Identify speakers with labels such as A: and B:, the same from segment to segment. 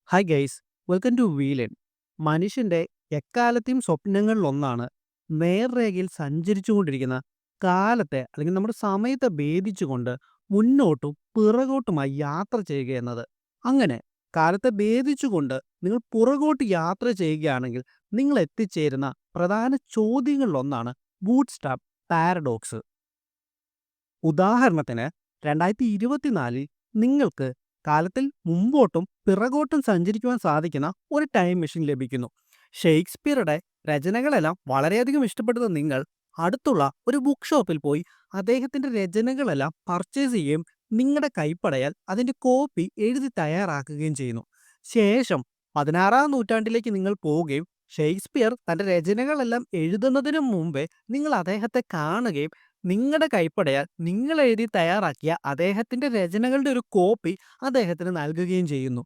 A: Hi guys, welcome to വീലൻ. മനുഷ്യന്റെ എക്കാലത്തെയും സ്വപ്നങ്ങളിലൊന്നാണ് നേർരേഖയിൽ സഞ്ചരിച്ചുകൊണ്ടിരിക്കുന്ന കാലത്തെ അല്ലെങ്കിൽ നമ്മുടെ സമയത്തെ ഭേദിച്ചുകൊണ്ട് മുന്നോട്ടും പിറകോട്ടുമായി യാത്ര ചെയ്യുക എന്നത്. അങ്ങനെ കാലത്തെ ഭേദിച്ചുകൊണ്ട് നിങ്ങൾ പുറകോട്ട് യാത്ര ചെയ്യുകയാണെങ്കിൽ നിങ്ങൾ എത്തിച്ചേരുന്ന പ്രധാന ചോദ്യങ്ങളിലൊന്നാണ് ബൂട്ട് സ്ട്രാപ്പ് പാരഡോക്സ്. ഉദാഹരണത്തിന് 2024 നിങ്ങൾക്ക് കാലത്തിൽ മുമ്പോട്ടും പിറകോട്ടും സഞ്ചരിക്കുവാൻ സാധിക്കുന്ന ഒരു ടൈം മെഷീൻ ലഭിക്കുന്നു. ഷേക്സ്പിയറുടെ രചനകളെല്ലാം വളരെയധികം ഇഷ്ടപ്പെടുന്ന നിങ്ങൾ അടുത്തുള്ള ഒരു ബുക്ക് ഷോപ്പിൽ പോയി അദ്ദേഹത്തിന്റെ രചനകളെല്ലാം പർച്ചേസ് ചെയ്യുകയും നിങ്ങളുടെ കൈപ്പടയാൽ അതിന്റെ കോപ്പി എഴുതി തയ്യാറാക്കുകയും ചെയ്യുന്നു. ശേഷം 16-ാം നൂറ്റാണ്ടിലേക്ക് നിങ്ങൾ പോവുകയും ഷേക്സ്പിയർ തന്റെ രചനകളെല്ലാം എഴുതുന്നതിന് മുമ്പേ നിങ്ങൾ അദ്ദേഹത്തെ കാണുകയും നിങ്ങളുടെ കൈപ്പടയാൽ നിങ്ങൾ എഴുതി തയ്യാറാക്കിയ അദ്ദേഹത്തിന്റെ രചനകളുടെ ഒരു കോപ്പി അദ്ദേഹത്തിന് നൽകുകയും ചെയ്യുന്നു.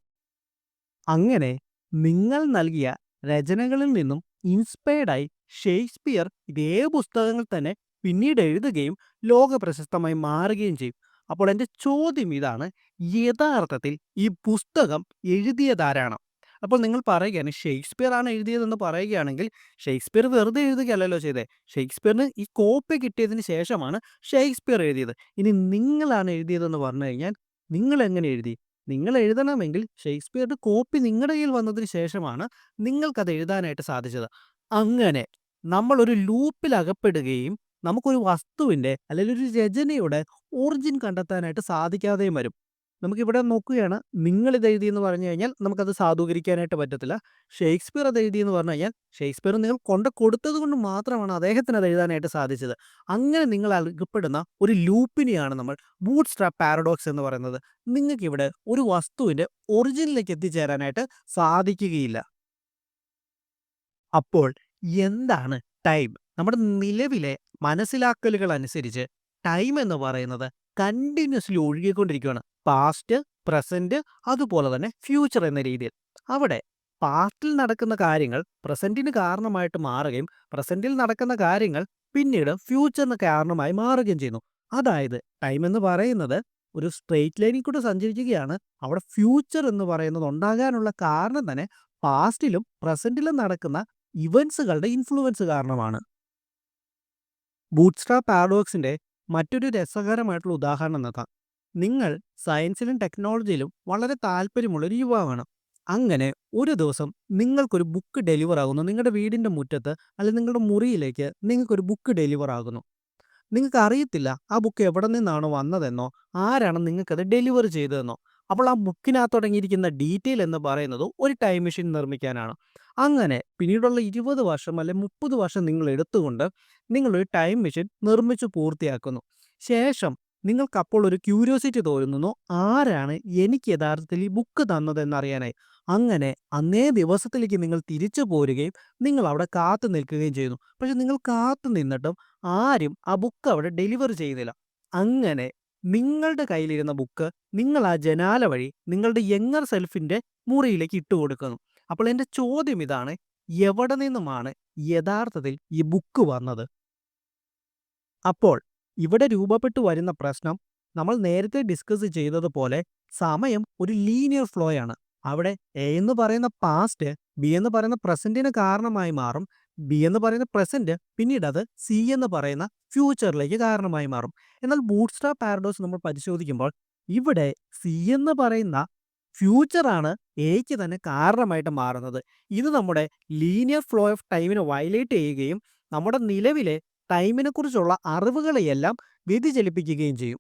A: അങ്ങനെ നിങ്ങൾ നൽകിയ രചനകളിൽ നിന്നും ഇൻസ്പയർഡായി ഷേക്സ്പിയർ ഇതേ പുസ്തകങ്ങൾ തന്നെ പിന്നീട് എഴുതുകയും ലോക പ്രശസ്തമായി മാറുകയും ചെയ്യും. അപ്പോൾ എൻ്റെ ചോദ്യം ഇതാണ്: യഥാർത്ഥത്തിൽ ഈ പുസ്തകം എഴുതിയതാരാണ്? അപ്പോൾ നിങ്ങൾ പറയുകയാണ് ഷേക്സ്പിയർ ആണ് എഴുതിയതെന്ന് പറയുകയാണെങ്കിൽ, ഷേക്സ്പിയർ വെറുതെ എഴുതുകയല്ലല്ലോ ചെയ്തേ. ഷേക്സ്പിയറിന് ഈ കോപ്പി കിട്ടിയതിന് ശേഷമാണ് ഷേക്സ്പിയർ എഴുതിയത്. ഇനി നിങ്ങളാണ് എഴുതിയതെന്ന് പറഞ്ഞു കഴിഞ്ഞാൽ നിങ്ങൾ എങ്ങനെ എഴുതി? നിങ്ങൾ എഴുതണമെങ്കിൽ ഷേക്സ്പിയറുടെ കോപ്പി നിങ്ങളുടെ കയ്യിൽ വന്നതിന് ശേഷമാണ് നിങ്ങൾക്കത് എഴുതാനായിട്ട് സാധിച്ചത്. അങ്ങനെ നമ്മൾ ഒരു ലൂപ്പിൽ അകപ്പെടുകയും നമുക്കൊരു വസ്തുവിൻ്റെ അല്ലെങ്കിൽ ഒരു രചനയുടെ ഒറിജിൻ കണ്ടെത്താനായിട്ട് സാധിക്കാതെയും വരും. നമുക്കിവിടെ നോക്കുകയാണ്, നിങ്ങളിത് എഴുതിയെന്ന് പറഞ്ഞു കഴിഞ്ഞാൽ നമുക്കത് സാധൂകരിക്കാനായിട്ട് പറ്റത്തില്ല. ഷേക്സ്പിയർ അത് എഴുതിയെന്ന് പറഞ്ഞു കഴിഞ്ഞാൽ ഷേക്സ്പിയർ നിങ്ങൾ കൊടുത്തത് കൊണ്ട് മാത്രമാണ് അദ്ദേഹത്തിന് അത് എഴുതാനായിട്ട് സാധിച്ചത്. അങ്ങനെ നിങ്ങൾ അകപ്പെടുന്ന ഒരു ലൂപ്പിനെയാണ് നമ്മൾ ബൂട്ട് സ്ട്രാപ്പ് പാരഡോക്സ് എന്ന് പറയുന്നത്. നിങ്ങൾക്കിവിടെ ഒരു വസ്തുവിൻ്റെ ഒറിജിനിലേക്ക് എത്തിച്ചേരാനായിട്ട് സാധിക്കുകയില്ല. അപ്പോൾ എന്താണ് ടൈം? നമ്മുടെ നിലവിലെ മനസ്സിലാക്കലുകൾ അനുസരിച്ച് ടൈം എന്ന് പറയുന്നത് കണ്ടിന്യൂസ്ലി ഒഴുകിക്കൊണ്ടിരിക്കുകയാണ്. പാസ്റ്റ്, പ്രസന്റ്, അതുപോലെ തന്നെ ഫ്യൂച്ചർ എന്ന രീതിയിൽ. അവിടെ പാസ്റ്റിൽ നടക്കുന്ന കാര്യങ്ങൾ പ്രസന്റിന് കാരണമായിട്ട് മാറുകയും പ്രസന്റിൽ നടക്കുന്ന കാര്യങ്ങൾ പിന്നീട് ഫ്യൂച്ചറിന് കാരണമായി മാറുകയും ചെയ്യുന്നു. അതായത് ടൈം എന്ന് പറയുന്നത് ഒരു സ്ട്രെയിറ്റ് ലൈനിൽ കൂടെ സഞ്ചരിക്കുകയാണ്. അവിടെ ഫ്യൂച്ചർ എന്ന് പറയുന്നത് ഉണ്ടാകാനുള്ള കാരണം തന്നെ പാസ്റ്റിലും പ്രസന്റിലും നടക്കുന്ന ഇവന്റ്സുകളുടെ ഇൻഫ്ലുവൻസ് കാരണമാണ്. ബൂട്ട്സ്ട്രാപ്പ് പാരഡോക്സിന്റെ മറ്റൊരു രസകരമായിട്ടുള്ള ഉദാഹരണം നോക്കാം. നിങ്ങൾ സയൻസിലും ടെക്നോളജിയിലും വളരെ താല്പര്യമുള്ളൊരു യുവാവാണ്. അങ്ങനെ ഒരു ദിവസം നിങ്ങൾക്കൊരു ബുക്ക് ഡെലിവർ ആകുന്നു. നിങ്ങളുടെ വീടിൻ്റെ മുറ്റത്ത് അല്ലെങ്കിൽ നിങ്ങളുടെ മുറിയിലേക്ക് നിങ്ങൾക്കൊരു ബുക്ക് ഡെലിവർ ആകുന്നു. നിങ്ങൾക്ക് അറിയത്തില്ല ആ ബുക്ക് എവിടെ നിന്നാണ് വന്നതെന്നോ ആരാണ് നിങ്ങൾക്കത് ഡെലിവർ ചെയ്തതെന്നോ. അപ്പോൾ ആ ബുക്കിനകത്ത് തുടങ്ങിയിരിക്കുന്ന ഡീറ്റെയിൽ എന്ന് പറയുന്നത് ഒരു ടൈം മെഷീൻ നിർമ്മിക്കാനാണ്. അങ്ങനെ പിന്നീടുള്ള 20 വർഷം അല്ലെ 30 വർഷം നിങ്ങൾ എടുത്തുകൊണ്ട് നിങ്ങളൊരു ടൈം മെഷീൻ നിർമ്മിച്ചു പൂർത്തിയാക്കുന്നു. ശേഷം നിങ്ങൾക്കപ്പോൾ ഒരു ക്യൂരിയോസിറ്റി തോന്നുന്നു, ആരാണ് എനിക്ക് യഥാർത്ഥത്തിൽ ഈ ബുക്ക് തന്നതെന്നറിയാനായി. അങ്ങനെ അന്നേ ദിവസത്തിലേക്ക് നിങ്ങൾ തിരിച്ചു പോരുകയും നിങ്ങൾ അവിടെ കാത്തു നിൽക്കുകയും ചെയ്യുന്നു. പക്ഷെ നിങ്ങൾ കാത്തു നിന്നിട്ടും ആരും ആ ബുക്ക് അവിടെ ഡെലിവർ ചെയ്യുന്നില്ല. അങ്ങനെ നിങ്ങളുടെ കയ്യിലിരുന്ന ബുക്ക് നിങ്ങൾ ആ ജനാല വഴി നിങ്ങളുടെ യങ്ങർ സെൽഫിന്റെ മുറിയിലേക്ക് ഇട്ടുകൊടുക്കുന്നു. അപ്പോൾ എൻ്റെ ചോദ്യം ഇതാണ്: എവിടെ നിന്നുമാണ് യഥാർത്ഥത്തിൽ ഈ ബുക്ക് വന്നത്? അപ്പോൾ ഇവിടെ രൂപപ്പെട്ടു വരുന്ന പ്രശ്നം നമ്മൾ നേരത്തെ ഡിസ്കസ് ചെയ്തതുപോലെ സമയം ഒരു ലീനിയർ ഫ്ലോ ആണ്. അവിടെ എ എന്ന് പറയുന്ന പാസ്റ്റ് ബി എന്ന് പറയുന്ന പ്രസന്റിന് കാരണമായി മാറും. ബി എന്ന് പറയുന്ന പ്രസന്റ് പിന്നീട് അത് സി എന്ന് പറയുന്ന ഫ്യൂച്ചറിലേക്ക് കാരണമായി മാറും. എന്നാൽ ബൂട്ട്സ്ട്രാപ്പ് പാരഡോക്സ് നമ്മൾ പരിശോധിക്കുമ്പോൾ ഇവിടെ സി എന്ന് പറയുന്ന ഫ്യൂച്ചറാണ് എക്ക് തന്നെ കാരണമായിട്ട് മാറുന്നത്. ഇത് നമ്മുടെ ലീനിയർ ഫ്ലോ ഓഫ് ടൈമിനെ വയലേറ്റ് ചെയ്യുകയും നമ്മുടെ നിലവിലെ ടൈമിനെ കുറിച്ചുള്ള അറിവുകളെയെല്ലാം വ്യതിചലിപ്പിക്കുകയും ചെയ്യും.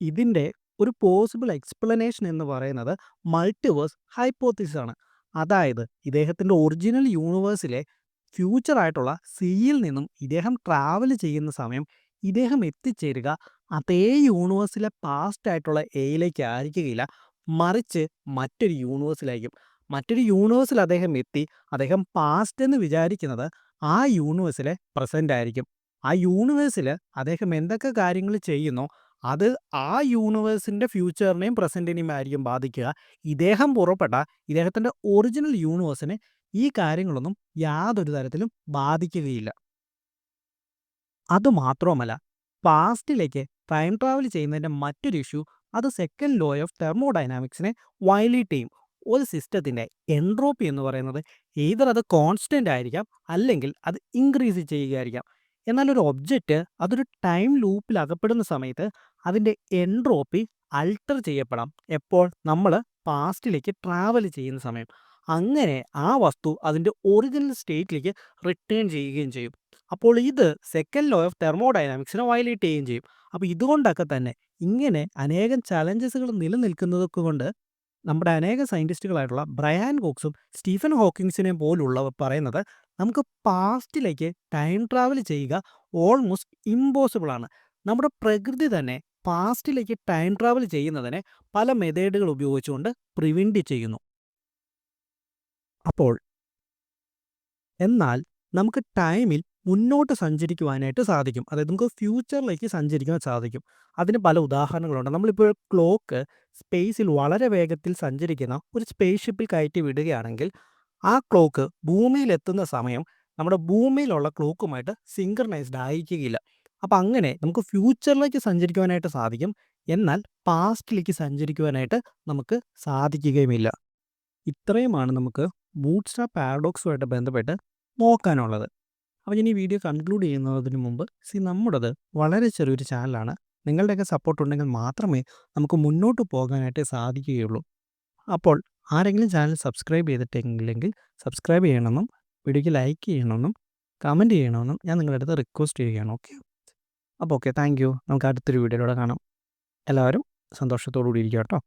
A: ഇതിൻ്റെ ഒരു പോസിബിൾ എക്സ്പ്ലനേഷൻ എന്ന് പറയുന്നത് മൾട്ടിവേഴ്സ് ഹൈപ്പോത്തിസിസ് ആണ്. അതായത് ഇദ്ദേഹത്തിൻ്റെ ഒറിജിനൽ യൂണിവേഴ്സിലെ ഫ്യൂച്ചർ ആയിട്ടുള്ള സിയിൽ നിന്നും ഇദ്ദേഹം ട്രാവൽ ചെയ്യുന്ന സമയം ഇദ്ദേഹം എത്തിച്ചേരുക അതേ യൂണിവേഴ്സിലെ പാസ്റ്റ് ആയിട്ടുള്ള എയിലേക്ക് ആയിരിക്കുകയില്ല, മറിച്ച് മറ്റൊരു യൂണിവേഴ്സിലായിരിക്കും. മറ്റൊരു യൂണിവേഴ്സിൽ അദ്ദേഹം എത്തി അദ്ദേഹം പാസ്റ്റ് എന്ന് വിചാരിക്കുന്നത് ആ യൂണിവേഴ്സിലെ പ്രസന്റ് ആയിരിക്കും. ആ യൂണിവേഴ്സിൽ അദ്ദേഹം എന്തൊക്കെ കാര്യങ്ങൾ ചെയ്യുന്നോ അത് ആ യൂണിവേഴ്സിന്റെ ഫ്യൂച്ചറിനെയും പ്രസന്റിനെയും ആയിരിക്കും ബാധിക്കുക. ഇദ്ദേഹം പുറപ്പെട്ട ഇദ്ദേഹത്തിന്റെ ഒറിജിനൽ യൂണിവേഴ്സിനെ ഈ കാര്യങ്ങളൊന്നും യാതൊരു തരത്തിലും ബാധിക്കുകയില്ല. അതുമാത്രവുമല്ല, പാസ്റ്റിലേക്ക് ടൈം ട്രാവൽ ചെയ്യുന്നതിൻ്റെ മറ്റൊരു ഇഷ്യൂ അത് സെക്കൻഡ് ലോ ഓഫ് തെർമോഡൈനാമിക്സിനെ വയലേറ്റ് ചെയ്യും. ഒരു സിസ്റ്റത്തിൻ്റെ എൻട്രോപ്പി എന്ന് പറയുന്നത് എയ്തർ അത് കോൺസ്റ്റൻ്റ് ആയിരിക്കാം അല്ലെങ്കിൽ അത് ഇൻക്രീസ് ചെയ്യുകയായിരിക്കാം. എന്നാൽ ഒരു ഒബ്ജക്റ്റ് അതൊരു ടൈം ലൂപ്പിൽ അകപ്പെടുന്ന സമയത്ത് അതിൻ്റെ എൻട്രോപ്പി അൾട്ടർ ചെയ്യപ്പെടാം. എപ്പോൾ നമ്മൾ പാസ്റ്റിലേക്ക് ട്രാവൽ ചെയ്യുന്ന സമയം അങ്ങനെ ആ വസ്തു അതിൻ്റെ ഒറിജിനൽ സ്റ്റേറ്റിലേക്ക് റിട്ടേൺ ചെയ്യുകയും ചെയ്യും. അപ്പോൾ ഇത് സെക്കൻഡ് ലോ ഓഫ് തെർമോഡൈനാമിക്സിനെ വയലേറ്റ് ചെയ്യുകയും ചെയ്യും. അപ്പോൾ ഇതുകൊണ്ടൊക്കെ തന്നെ ഇങ്ങനെ അനേകം ചലഞ്ചസുകൾ നിലനിൽക്കുന്നത് കൊണ്ട് നമ്മുടെ അനേകം സയൻറ്റിസ്റ്റുകളായിട്ടുള്ള ബ്രയാൻ കോക്സും സ്റ്റീഫൻ ഹോക്കിങ്സിനെയും പോലുള്ളവർ പറയുന്നത് നമുക്ക് പാസ്റ്റിലേക്ക് ടൈം ട്രാവൽ ചെയ്യുക ഓൾമോസ്റ്റ് ഇമ്പോസിബിൾ ആണ്. നമ്മുടെ പ്രകൃതി തന്നെ പാസ്റ്റിലേക്ക് ടൈം ട്രാവൽ ചെയ്യുന്നതിനെ പല മെത്തേഡുകൾ ഉപയോഗിച്ചുകൊണ്ട് പ്രിവെൻറ്റ് ചെയ്യുന്നു. അപ്പോൾ എന്നാൽ നമുക്ക് ടൈമിൽ മുന്നോട്ട് സഞ്ചരിക്കുവാനായിട്ട് സാധിക്കും. അതായത് നമുക്ക് ഫ്യൂച്ചറിലേക്ക് സഞ്ചരിക്കാൻ സാധിക്കും. അതിന് പല ഉദാഹരണങ്ങളുണ്ട്. നമ്മളിപ്പോൾ ക്ലോക്ക് സ്പേസിൽ വളരെ വേഗത്തിൽ സഞ്ചരിക്കുന്ന ഒരു സ്പേസ് ഷിപ്പിൽ കയറ്റി വിടുകയാണെങ്കിൽ ആ ക്ലോക്ക് ഭൂമിയിലെത്തുന്ന സമയം നമ്മുടെ ഭൂമിയിലുള്ള ക്ലോക്കുമായിട്ട് സിങ്ക്രണൈസ്ഡ് ആയിരിക്കുകയില്ല. അപ്പം അങ്ങനെ നമുക്ക് ഫ്യൂച്ചറിലേക്ക് സഞ്ചരിക്കുവാനായിട്ട് സാധിക്കും. എന്നാൽ പാസ്റ്റിലേക്ക് സഞ്ചരിക്കുവാനായിട്ട് നമുക്ക് സാധിക്കുകയുമില്ല. ഇത്രയുമാണ് നമുക്ക് ബൂട്ട്സ്ട്രാപ്പ് പാരഡോക്സുമായിട്ട് ബന്ധപ്പെട്ട് നോക്കാനുള്ളത്. അപ്പോൾ ഞാൻ ഈ വീഡിയോ കൺക്ലൂഡ് ചെയ്യുന്നതിന് മുമ്പ് നമ്മുടേത് വളരെ ചെറിയൊരു ചാനലാണ്. നിങ്ങളുടെയൊക്കെ സപ്പോർട്ട് ഉണ്ടെങ്കിൽ മാത്രമേ നമുക്ക് മുന്നോട്ട് പോകാനായിട്ട് സാധിക്കുകയുള്ളൂ. അപ്പോൾ ആരെങ്കിലും ചാനൽ സബ്സ്ക്രൈബ് ചെയ്തിട്ടില്ലെങ്കിൽ സബ്സ്ക്രൈബ് ചെയ്യണമെന്നും വീഡിയോയ്ക്ക് ലൈക്ക് ചെയ്യണമെന്നും കമൻറ്റ് ചെയ്യണമെന്നും ഞാൻ നിങ്ങളുടെ അടുത്ത് റിക്വസ്റ്റ് ചെയ്യുകയാണ്. ഓക്കെ, അപ്പോൾ ഓക്കെ, താങ്ക് യു. നമുക്ക് അടുത്തൊരു വീഡിയോയിലൂടെ കാണാം. എല്ലാവരും സന്തോഷത്തോടു കൂടി ഇരിക്കുക കേട്ടോ.